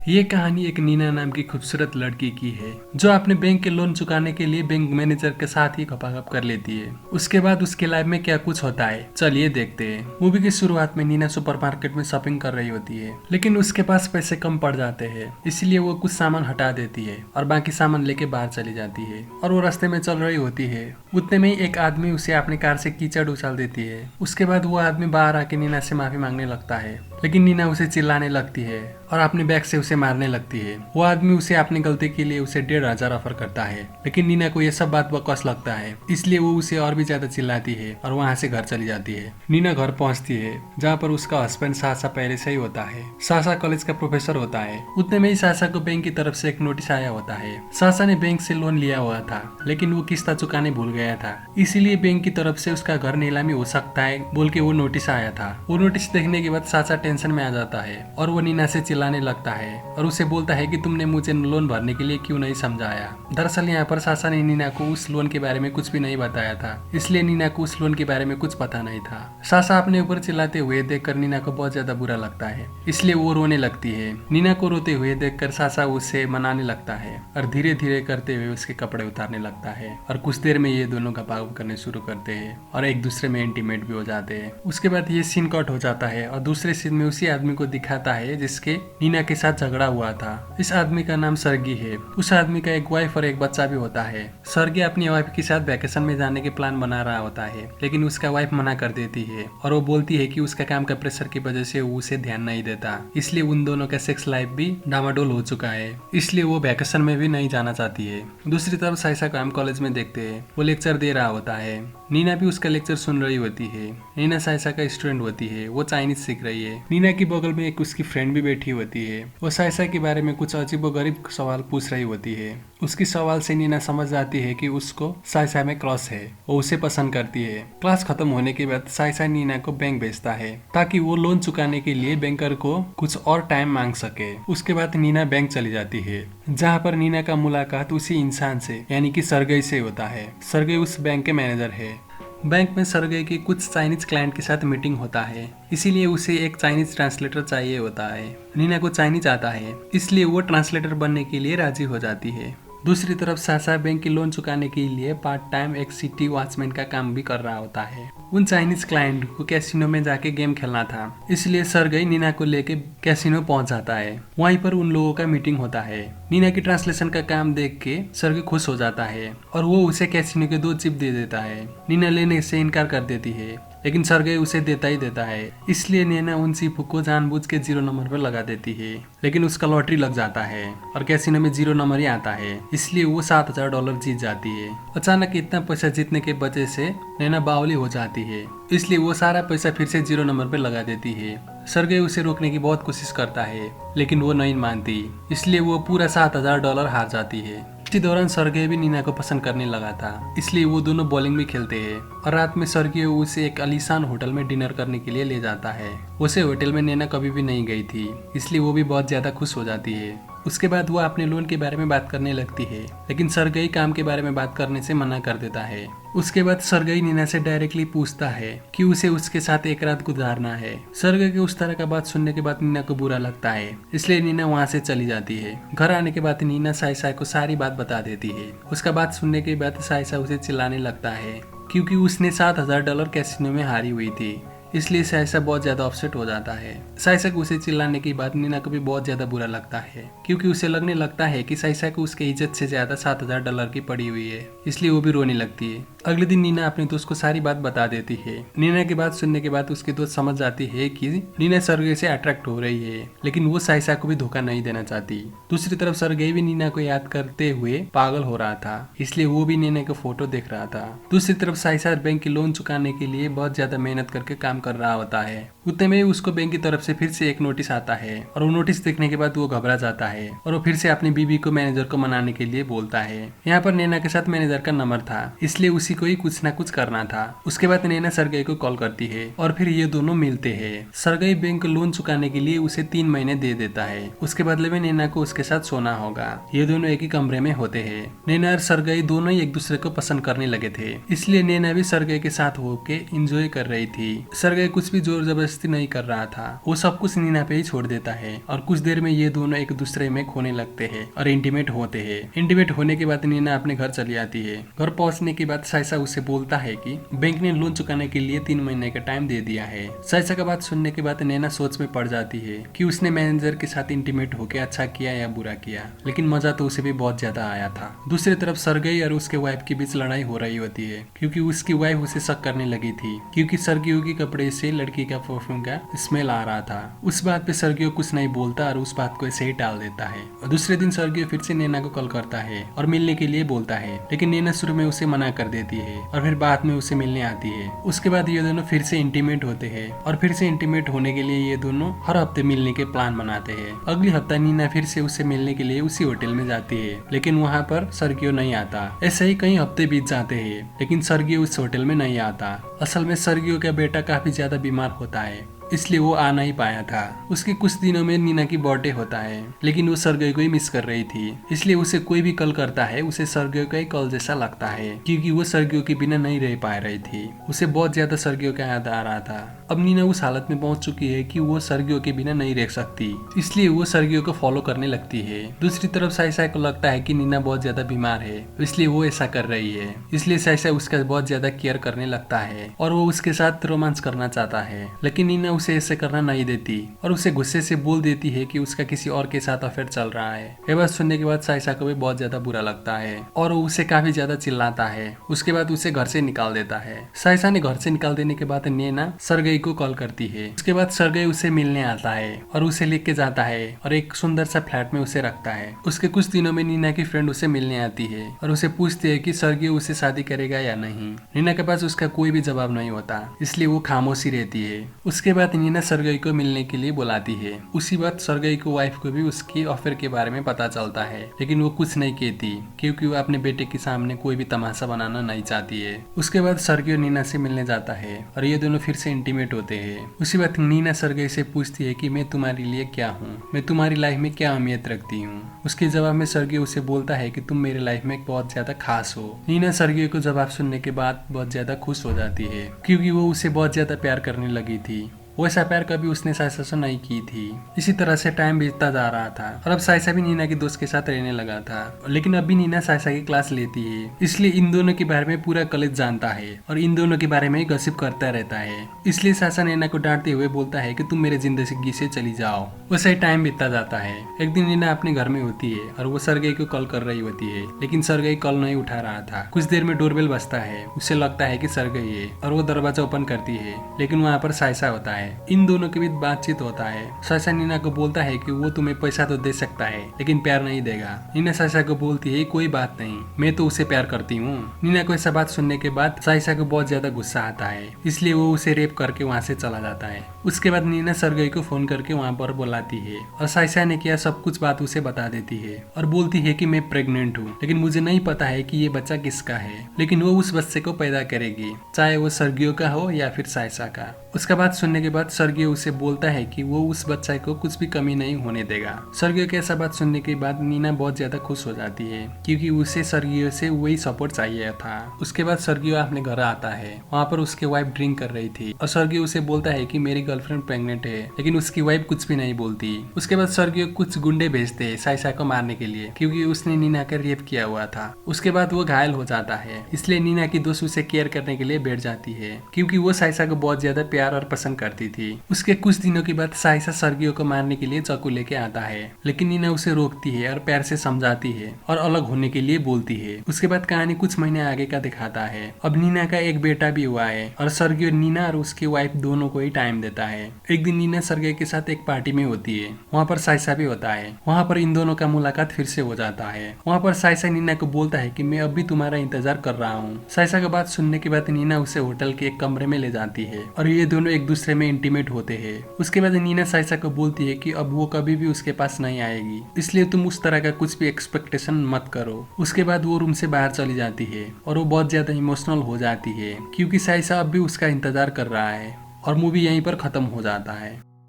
ये कहानी एक नीना नाम की खूबसूरत लड़की की है जो अपने बैंक के लोन चुकाने के लिए बैंक मैनेजर के साथ ही खपाखप कर लेती है। उसके बाद उसके लाइफ में क्या कुछ होता है चलिए देखते हैं। मूवी की शुरुआत में नीना सुपरमार्केट में शॉपिंग कर रही होती है, लेकिन उसके पास पैसे कम पड़ जाते हैं, इसलिए वो कुछ सामान हटा देती है और बाकी सामान लेके बाहर चली जाती है। और वो रास्ते में चल रही होती है, उतने में ही एक आदमी उसे अपनी कार से कीचड़ उछाल देती है। उसके बाद वो आदमी बाहर आके नीना से माफी मांगने लगता है, लेकिन नीना उसे चिल्लाने लगती है और अपने बैग से उसे मारने लगती है। वो आदमी उसे अपनी गलती के लिए उसे 1,500 ऑफर करता है, लेकिन नीना को यह सब बात बकवास लगता है, इसलिए वो उसे और भी ज्यादा चिल्लाती है और वहाँ से घर चली जाती है। नीना घर पहुँचती है जहाँ पर उसका हस्बैंड सासा पहले से ही होता है। सासा कॉलेज का प्रोफेसर होता है। उतने में ही सासा को बैंक की तरफ से एक नोटिस आया होता है। सासा ने बैंक से लोन लिया हुआ था, लेकिन वो किस्ता चुकाने भूल गया था, इसीलिए बैंक की तरफ से उसका घर नीलामी हो सकता है बोल के वो नोटिस आया था। वो नोटिस देखने के बाद सासा टेंशन में आ जाता है और वो नीना से चिल्लाने लगता है और उसे बोलता है कि तुमने मुझे लोन भरने के लिए क्यों नहीं समझाया। दरअसल यहाँ पर सासा ने नीना को उस लोन के बारे में कुछ भी नहीं बताया था, इसलिए नीना को उस लोन के बारे में कुछ पता नहीं था। सासा अपने ऊपर चिल्लाते हुए देखकर नीना को बहुत ज्यादा बुरा लगता है, इसलिए वो रोने लगती है। नीना को रोते हुए देखकर सासा उसे मनाने लगता है और धीरे धीरे करते हुए उसके कपड़े उतारने लगता है और कुछ देर में ये दोनों गपागप करने शुरू करते हैं और एक दूसरे में इंटीमेट भी हो जाते हैं। उसके बाद ये सीन कट हो जाता है और दूसरे सीन में उसी आदमी को दिखाता है जिसके नीना के साथ झगड़ा हुआ था। इस आदमी का नाम सरगी है। उस आदमी का एक वाइफ और एक बच्चा भी होता है। सरगी अपनी वाइफ के साथ वैकेशन में जाने के प्लान बना रहा होता है, लेकिन उसका वाइफ मना कर देती है और वो बोलती है कि उसका काम का प्रेशर की वजह से वो उसे ध्यान नहीं देता, इसलिए उन दोनों का सेक्स लाइफ भी डामाडोल हो चुका है, इसलिए वो वैकेशन में भी नहीं जाना चाहती है। दूसरी तरफ साइसा को हम कॉलेज में देखते हैं। वो लेक्चर दे रहा होता है। नीना भी उसका लेक्चर सुन रही होती है। नीना साइसा का स्टूडेंट होती है। वो चाइनीज सीख रही है। नीना के बगल में एक उसकी फ्रेंड भी बैठी होती है। वो साइसा के बारे में कुछ अजीबोगरीब सवाल पूछ रही होती है। उसकी सवाल से नीना समझ जाती है कि उसको साइसा में क्रॉस है। वो उसे पसंद करती है। क्लास खत्म होने के बाद साइसा नीना को बैंक भेजता है ताकि वो लोन चुकाने के लिए बैंकर को कुछ और टाइम मांग सके। उसके बाद नीना बैंक चली जाती है, जहाँ पर नीना का मुलाकात उसी इंसान से यानी कि सरगई से होता है। सरगई उस बैंक के मैनेजर है। बैंक में सरगई की कुछ चाइनीज क्लाइंट के साथ मीटिंग होता है, इसीलिए उसे एक चाइनीज ट्रांसलेटर चाहिए होता है। नीना को चाइनीज आता है, इसलिए वो ट्रांसलेटर बनने के लिए राजी हो जाती है। दूसरी तरफ सासा बैंक की लोन चुकाने के लिए पार्ट टाइम एक सिटी वॉचमैन का काम भी कर रहा होता है। उन चाइनीज क्लाइंट को कैसीनो में जाके गेम खेलना था, इसलिए सरगई नीना को लेके कैसीनो पहुंच जाता है। वहीं पर उन लोगों का मीटिंग होता है। नीना की ट्रांसलेशन का काम देख के सरगई खुश हो जाता है और वो उसे कैसीनो के 2 चिप दे देता है। नीना लेने से इनकार कर देती है, लेकिन सरगई उसे देता ही देता है, इसलिए नैना उन चिप को जानबूझ के 0 नंबर पर लगा देती है। लेकिन उसका लॉटरी लग जाता है और कैसीनो में 0 नंबर ही आता है, इसलिए वो $7,000 जीत जाती है। अचानक इतना पैसा जीतने के वजह से नैना बावली हो जाती है, इसलिए वो सारा पैसा फिर से 0 नंबर पर लगा देती है। सरगई उसे रोकने की बहुत कोशिश करता है, लेकिन वो नहीं मानती, इसलिए वो पूरा $7,000 हार जाती है। इसी दौरान सरगई भी नीना को पसंद करने लगा था, इसलिए वो दोनों बॉलिंग भी खेलते हैं और रात में सरगई उसे एक आलीशान होटल में डिनर करने के लिए ले जाता है। उसे होटल में नैना कभी भी नहीं गई थी, इसलिए वो भी बहुत ज्यादा खुश हो जाती है। उसके बाद वो अपने लोन के बारे में बात करने लगती है, लेकिन सरगई काम के बारे में बात करने से मना कर देता है। उसके बाद सरगई नीना से डायरेक्टली पूछता है कि उसे उसके साथ एक रात गुजारना है। सरगई के उस तरह का बात सुनने के बाद नीना को बुरा लगता है, इसलिए नीना वहाँ से चली जाती है। घर आने के बाद नीना साइसा को सारी बात बता देती है। उसका बात सुनने के बाद साइसा उसे चिल्लाने लगता है, क्योंकि उसने $7,000 कैसीनो में हारी हुई थी, इसलिए साइसा बहुत ज्यादा अपसेट हो जाता है। साइसा को उसे चिल्लाने की बात नीना को भी बहुत ज्यादा बुरा लगता है, क्योंकि उसे लगने लगता है कि साइसा को उसके इज्जत से ज्यादा $7,000 की पड़ी हुई है, इसलिए वो भी रोने लगती है। अगले दिन नीना अपने दोस्त को सारी बात बता देती है। नीना की बात सुनने के बाद उसकी दोस्त समझ जाती है कि नीना सरगई से अट्रैक्ट हो रही है, लेकिन वो साइसा को भी धोखा नहीं देना चाहती। दूसरी तरफ सरगई भी नीना को याद करते हुए पागल हो रहा था, इसलिए वो भी नीना का फोटो देख रहा था। दूसरी तरफ साइसा बैंक की लोन चुकाने के लिए बहुत ज्यादा मेहनत करके काम कर रहा होता है। उतने में उसको बैंक की तरफ से फिर से एक नोटिस आता है और वो नोटिस देखने के बाद वो घबरा जाता है और वो फिर से अपनी बीबी को मैनेजर को मनाने के लिए बोलता है। यहाँ पर नैना के साथ मैनेजर का नंबर था, इसलिए उसी को ही कुछ ना कुछ करना था। उसके बाद नैना सरगई को कॉल करती है और फिर ये दोनों मिलते हैं। सरगई बैंक लोन चुकाने के लिए उसे 3 महीने दे देता है। उसके बदले में नैना को उसके साथ सोना होगा। ये दोनों एक ही कमरे में होते हैं। नैना और सरगई दोनों ही एक दूसरे को पसंद करने लगे थे, इसलिए नैना भी सरगई के साथ होके एंजॉय कर रही थी। सरगई कुछ भी जोर जबरदस्ती जबरदस्ती नहीं कर रहा था, वो सब कुछ नीना पे ही छोड़ देता है और कुछ देर में ये दोनों एक दूसरे में खोने लगते हैं और इंटीमेट होते हैं। इंटीमेट होने के बाद नीना अपने घर चली आती है। घर पहुंचने के बाद साइसा उसे बोलता है कि बैंक ने लोन चुकाने के लिए 3 महीने का टाइम दे दिया है। साइसा का बात सुनने के बाद नैना सोच में पड़ जाती है कि उसने मैनेजर के साथ इंटीमेट होकर अच्छा किया या बुरा किया, लेकिन मजा तो उसे भी बहुत ज्यादा आया था। दूसरी तरफ सर्गेई और उसके वाइफ के बीच लड़ाई हो रही होती है क्योंकि उसकी वाइफ उसे शक करने लगी थी क्योंकि सर्गियो के कपड़े से लड़की का परफ्यूम का स्मेल आ रहा था। उस बात पे सर्गियो कुछ नहीं बोलता और उस बात को ऐसे ही टाल देता है। और दूसरे दिन सर्गियो फिर से नैना को कॉल करता है और मिलने के लिए बोलता है, लेकिन नैना शुरू में उसे मना कर देती है और फिर बाद में उसे मिलने आती है। उसके बाद ये दोनों फिर से इंटीमेट होते हैं और फिर से इंटीमेट होने के लिए ये दोनों हर हफ्ते मिलने के प्लान बनाते हैं। अगली हफ्ता नीना फिर से उसे मिलने के लिए उसी होटल में जाती है, लेकिन वहाँ पर सर्गियो नहीं आता। ऐसे ही कई हफ्ते बीत जाते हैं, लेकिन सर्गियो उस होटल में नहीं आता। असल में सर्गियो का बेटा काफी ज्यादा बीमार होता है, इसलिए वो आ नहीं पाया था। उसके कुछ दिनों में नीना की बर्थडे होता है, लेकिन वो सर्गेई को ही मिस कर रही थी, इसलिए उसे कोई भी कॉल करता है उसे सर्गेई का ही कॉल जैसा लगता है क्योंकि वो सर्गेई के बिना नहीं रह पा रही थी। उसे बहुत ज्यादा सर्गेई का याद आ रहा था। अब नीना उस हालत में पहुंच चुकी है कि वो सर्गेई के बिना नहीं रह सकती, इसलिए वो सर्गेई को फॉलो करने लगती है। दूसरी तरफ साइसा को लगता है कि नीना बहुत ज्यादा बीमार है, इसलिए वो ऐसा कर रही है। इसलिए साइसा उसका बहुत ज्यादा केयर करने लगता है और वो उसके साथ रोमांस करना चाहता है, लेकिन नीना उसे ऐसे करना नहीं देती और उसे गुस्से से बोल देती है कि उसका किसी और के साथ अफेयर चल रहा है। ये बात सुनने के बाद साइसा को भी बहुत ज्यादा बुरा लगता है और वो उसे काफी ज्यादा चिल्लाता है। उसके बाद उसे घर से निकाल देता है। साइसा ने घर से निकाल देने के बाद नैना सर्गेई को कॉल करती है। उसके बाद सर्गेई उसे मिलने आता है और उसे लेके जाता है और एक सुंदर सा फ्लैट में उसे रखता है। उसके कुछ दिनों में नीना की फ्रेंड उसे मिलने आती है और उसे पूछती है कि सर्गेई उसे शादी करेगा या नहीं। नीना के पास उसका कोई भी जवाब नहीं होता, इसलिए वो खामोशी रहती है। उसके बाद नीना सर्गेई को मिलने के लिए बुलाती है। उसी बात सर्गेई को वाइफ को भी उसकी अफेयर के बारे में पता चलता है, लेकिन वो कुछ नहीं कहती क्योंकि वो अपने बेटे के सामने कोई भी तमाशा बनाना नहीं चाहती है। उसके बाद सर्गेई नीना से मिलने जाता है और ये दोनों फिर से इंटीमेट होते हैं। उसी बात नीना सर्गेई से पूछती है कि मैं तुम्हारे लिए क्या हूँ, मैं तुम्हारी लाइफ में क्या अहमियत रखती हूँ। उसके जवाब में सर्गेई उसे बोलता है कि तुम मेरे लाइफ में बहुत ज्यादा खास हो। नीना सर्गेई को जवाब सुनने के बाद बहुत ज्यादा खुश हो जाती है क्योंकि वो उसे बहुत ज्यादा प्यार करने लगी थी। वैसा प्यार कभी उसने साइसा से नहीं की थी। इसी तरह से टाइम बीतता जा रहा था और अब साइसा भी नीना के दोस्त के साथ रहने लगा था, लेकिन अभी नीना साइसा की क्लास लेती है, इसलिए इन दोनों के बारे में पूरा कॉलेज जानता है और इन दोनों के बारे में गॉसिप करता रहता है। इसलिए साइसा नैना को डांटते हुए बोलता है कि तुम मेरे जिंदगी से चली जाओ। वैसे ही टाइम बीतता जाता है। एक दिन नीना अपने घर में होती है और वो सर्गेई को कॉल कर रही होती है, लेकिन सर्गेई कॉल नहीं उठा रहा था। कुछ देर में डोरबेल बजता है। उसे लगता है कि सर्गेई है और वो दरवाजा ओपन करती है, लेकिन वहाँ पर साइसा होता है। इन दोनों के बीच बातचीत होता है। साइसा नीना को बोलता है कि वो तुम्हें पैसा तो दे सकता है, लेकिन प्यार नहीं देगा। नीना साइसा को बोलती है कोई बात नहीं, मैं तो उसे प्यार करती हूँ। नीना को ऐसा बात सुनने के बाद साइसा को बहुत ज्यादा गुस्सा आता है, इसलिए वो उसे रेप करके वहाँ से चला जाता है। उसके बाद नीना सर्गेई को फोन करके वहाँ पर बुलाती है और साइसा ने किया सब कुछ बात उसे बता देती है और बोलती है कि मैं प्रेग्नेंट हूँ, लेकिन मुझे नहीं पता है कि ये बच्चा किसका है, लेकिन वो उस बच्चे को पैदा करेगी, चाहे वो सर्गियो का हो या फिर साइसा का। उसका बात सुनने के बाद सर्गियो उसे बोलता है कि वो उस बच्चे को कुछ भी कमी नहीं होने देगा। सर्गियो के ऐसा बात सुनने के बाद नीना बहुत ज्यादा खुश हो जाती है क्योंकि उसे सर्गियो से वही सपोर्ट चाहिए था। उसके बाद सर्गियो अपने घर आता है। वहाँ पर उसकी वाइफ ड्रिंक कर रही थी और सर्गियो उसे बोलता है कि मेरी गर्लफ्रेंड प्रेग्नेंट है, लेकिन उसकी वाइफ कुछ भी नहीं बोलती। उसके बाद सर्गियो कुछ गुंडे भेजते हैं साइसा को मारने के लिए क्योंकि उसने नीना का रेप किया हुआ था। उसके बाद वो घायल हो जाता है, इसलिए नीना की दोस्त उसे केयर करने के लिए बैठ जाती है क्योंकि वो साइसा को बहुत ज्यादा प्यार और पसंद करती थी। उसके कुछ दिनों के बाद साइसा सर्गियो को मारने के लिए चाकू लेके आता है, लेकिन नीना उसे रोकती है और प्यार से समझाती है और अलग होने के लिए बोलती है। उसके बाद कहानी कुछ महीने आगे का दिखाता है। अब नीना का एक बेटा भी हुआ है और सर्गियो नीना और उसकी वाइफ दोनों को ही टाइम देता है। एक दिन नीना सर्गियो के साथ एक पार्टी में होती है। वहाँ पर साइसा भी होता है। वहाँ पर इन दोनों का मुलाकात फिर से हो जाता है। वहाँ पर साइसा नीना को बोलता है कि मैं अभी तुम्हारा इंतजार कर रहा हूँ। साइसा का बात सुनने के बाद नीना उसे होटल के एक कमरे में ले जाती है और ये दोनों एक दूसरे में इंटीमेट होते हैं। उसके बाद नीना साइसा को बोलती है कि अब वो कभी भी उसके पास नहीं आएगी, इसलिए तुम उस तरह का कुछ भी एक्सपेक्टेशन मत करो। उसके बाद वो रूम से बाहर चली जाती है और वो बहुत ज्यादा इमोशनल हो जाती है क्योंकि साइसा अब भी उसका इंतजार कर रहा है और मूवी यहीं पर खत्म हो जाता है।